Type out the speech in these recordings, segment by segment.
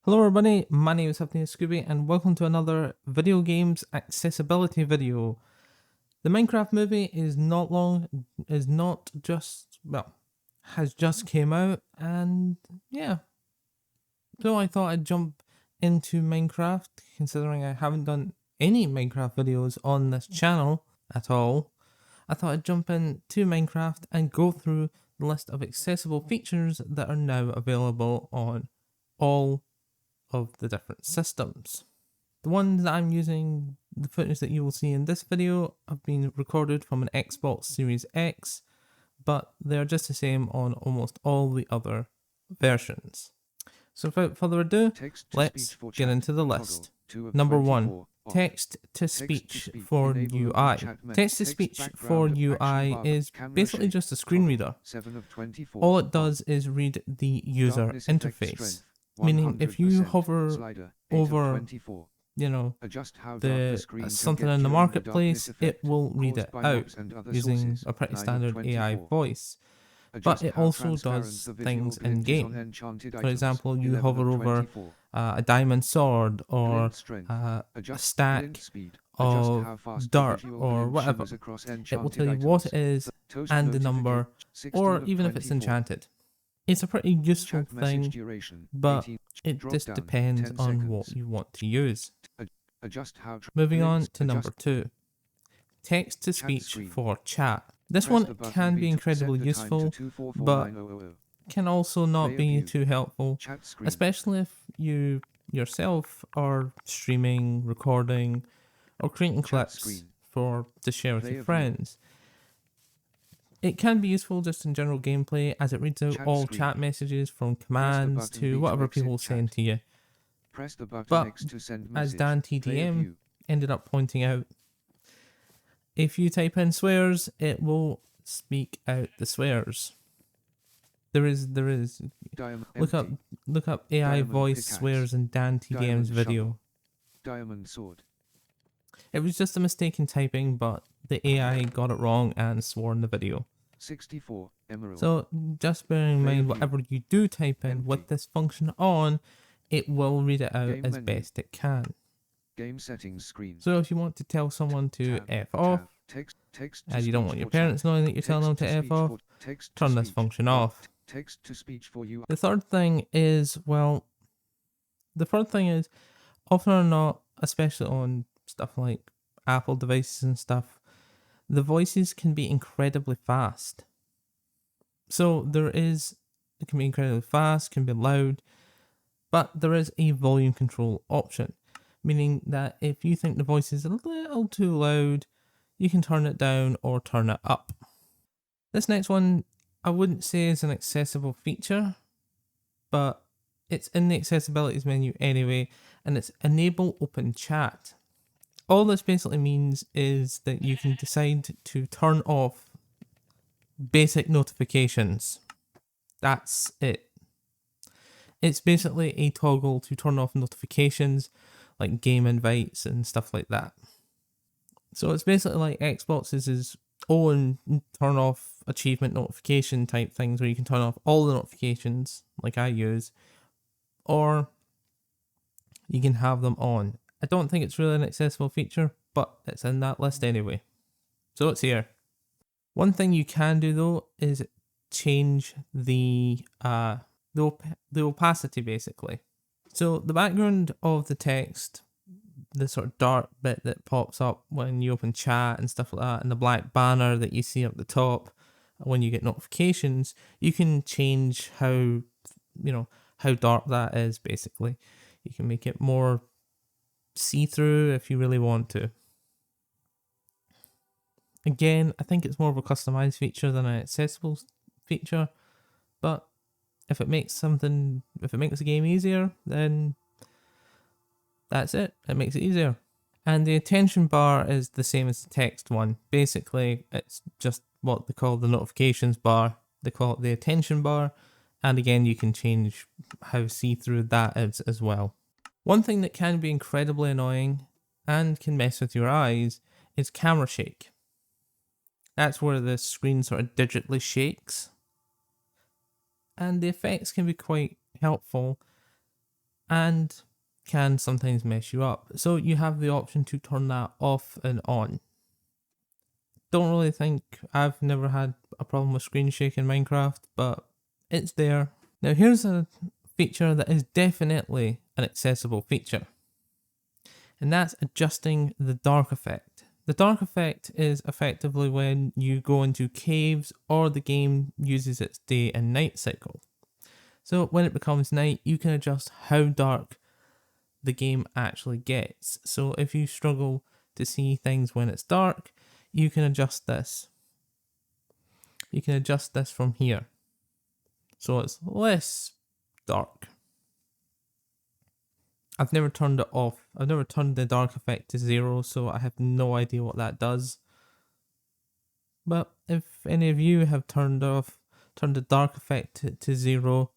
Hello everybody, my name is Hypnea Scooby and welcome to another video games accessibility video. The Minecraft movie has just came out and yeah. So I thought I'd jump into Minecraft considering I haven't done any Minecraft videos on this channel at all. I thought I'd jump into Minecraft and go through the list of accessible features that are now available on all of the different systems. The ones that I'm using, the footage that you will see in this video, have been recorded from an Xbox Series X, but they're just the same on almost all the other versions. So without further ado, let's get into the list. Number 1. Text-to-speech for UI. Text-to-speech for UI is basically just a screen reader. All it does is read the user interface, meaning if you hover over, something in the marketplace, it will read it out using a pretty standard AI voice. But it also does things in game. For example, you hover over a diamond sword or a stack of dirt or whatever. It will tell you what it is and the number, or even if it's enchanted. It's a pretty useful thing, but it just depends on what you want to use. Moving on to number 2. Text-to-speech for chat. This one can be incredibly useful, but can also not be too helpful, especially if you yourself are streaming, recording, or creating clips to share with your friends. It can be useful just in general gameplay as it reads out all chat messages from commands to whatever people send to you. But as Dan TDM ended up pointing out, if you type in swears, it will speak out the swears. There is. Look up AI voice swears in Dan TDM's video. Diamond sword. It was just a mistake in typing, but the AI got it wrong and swore in the video. 64 emerald. So just bear in mind, whatever you do type in with this function on, it will read it out as best it can. Game settings screen. So if you want to tell someone to F off, and you don't want your parents knowing that you're telling them to F off, turn this function off. Text to speech for you. The third thing is, often or not, especially on stuff like Apple devices and stuff, the voices can be incredibly fast. So it can be incredibly fast, can be loud, but there is a volume control option, meaning that if you think the voice is a little too loud, you can turn it down or turn it up. This next one, I wouldn't say is an accessible feature, but it's in the accessibilities menu anyway, and it's enable open chat. All this basically means is that you can decide to turn off basic notifications. That's it. It's basically a toggle to turn off notifications like game invites and stuff like that. So it's basically like Xbox's own turn off achievement notification type things where you can turn off all the notifications like I use, or you can have them on. I don't think it's really an accessible feature, but it's in that list anyway. So it's here. One thing you can do though is change the opacity basically. So the background of the text, the sort of dark bit that pops up when you open chat and stuff like that, and the black banner that you see up the top when you get notifications, you can change how dark that is basically. You can make it more see-through if you really want to. Again, I think it's more of a customized feature than an accessible feature, but if it makes the game easier, then that's it. It makes it easier. And the attention bar is the same as the text one. Basically, it's just what they call the notifications bar. They call it the attention bar. And again, you can change how see-through that is as well. One thing that can be incredibly annoying and can mess with your eyes is camera shake. That's where the screen sort of digitally shakes. And the effects can be quite helpful, and can sometimes mess you up. So you have the option to turn that off and on. Don't really think, I've never had a problem with screen shake in Minecraft, but it's there. Now here's a feature that is definitely an accessible feature, and that's adjusting the dark effect. The dark effect is effectively when you go into caves or the game uses its day and night cycle. So when it becomes night, you can adjust how dark the game actually gets. So if you struggle to see things when it's dark, you can adjust this. You can adjust this from here, so it's less dark. I've never turned it off. I've never turned the dark effect to 0, so I have no idea what that does. But if any of you have turned the dark effect to 0,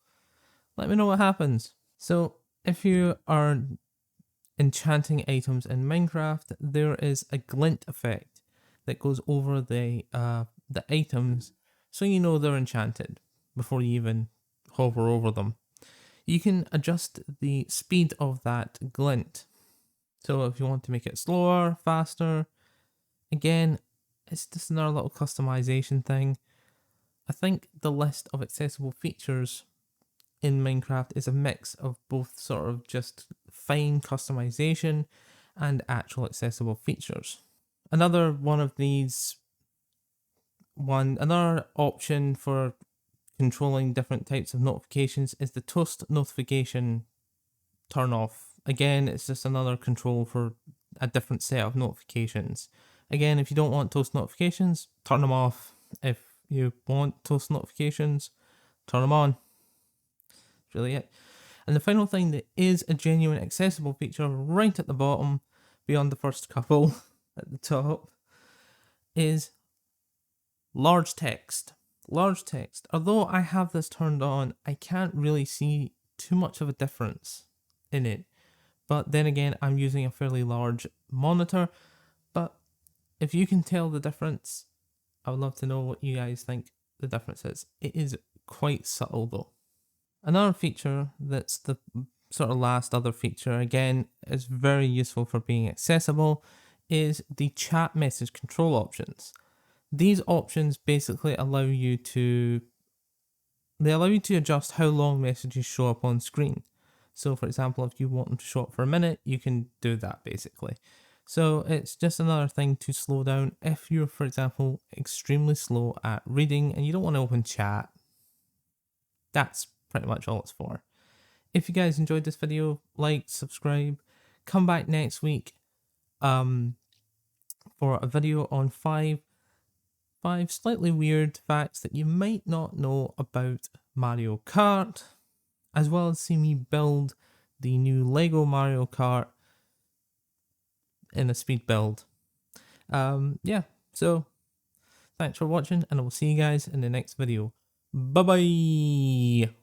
let me know what happens. So if you are enchanting items in Minecraft, there is a glint effect that goes over the items, so you know they're enchanted before you even hover over them. You can adjust the speed of that glint. So if you want to make it slower, faster, again, it's just another little customization thing. I think the list of accessible features in Minecraft is a mix of both sort of just fine customization and actual accessible features. Another option for controlling different types of notifications is the toast notification turn off. Again, it's just another control for a different set of notifications. Again, if you don't want toast notifications, turn them off. If you want toast notifications, turn them on. That's really it. And the final thing that is a genuine accessible feature right at the bottom, beyond the first couple at the top, is large text. Large text. Although I have this turned on, I can't really see too much of a difference in it. But then again, I'm using a fairly large monitor. But if you can tell the difference, I would love to know what you guys think the difference is. It is quite subtle though. Another feature that's the sort of last other feature, again, is very useful for being accessible, is the chat message control options. These options basically allow you to adjust how long messages show up on screen. So for example, if you want them to show up for a minute, you can do that basically. So it's just another thing to slow down if you're, for example, extremely slow at reading and you don't want to open chat. That's pretty much all it's for. If you guys enjoyed this video, like, subscribe, come back next week for a video on 5 slightly weird facts that you might not know about Mario Kart, as well as see me build the new Lego Mario Kart in a speed build. Yeah, so thanks for watching, and I will see you guys in the next video. Bye bye!